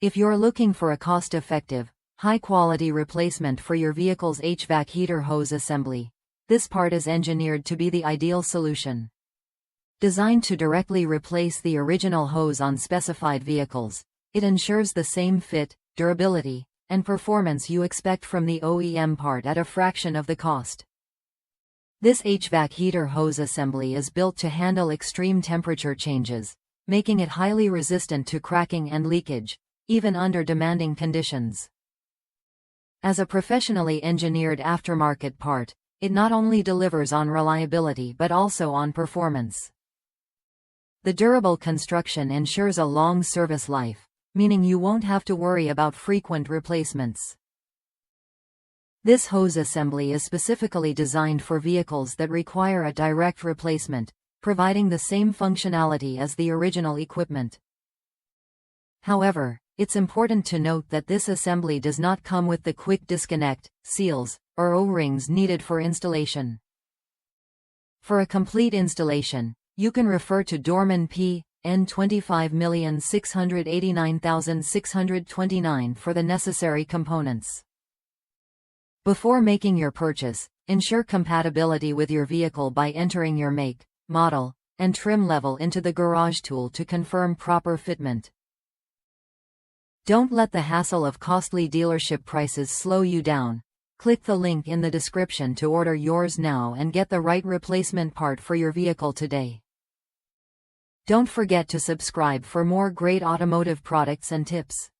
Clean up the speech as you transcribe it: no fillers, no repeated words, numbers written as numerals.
If you're looking for a cost-effective, high-quality replacement for your vehicle's HVAC heater hose assembly, this part is engineered to be the ideal solution. Designed to directly replace the original hose on specified vehicles, it ensures the same fit, durability, and performance you expect from the OEM part at a fraction of the cost. This HVAC heater hose assembly is built to handle extreme temperature changes, making it highly resistant to cracking and leakage, even under demanding conditions. As a professionally engineered aftermarket part, it not only delivers on reliability but also on performance. The durable construction ensures a long service life, meaning you won't have to worry about frequent replacements. This hose assembly is specifically designed for vehicles that require a direct replacement, providing the same functionality as the original equipment. However, it's important to note that this assembly does not come with the quick disconnect, seals, or O-rings needed for installation. For a complete installation, you can refer to Dorman P. N 25,689,629 for the necessary components. Before making your purchase, ensure compatibility with your vehicle by entering your make, model, and trim level into the garage tool to confirm proper fitment. Don't let the hassle of costly dealership prices slow you down. Click the link in the description to order yours now and get the right replacement part for your vehicle today. Don't forget to subscribe for more great automotive products and tips.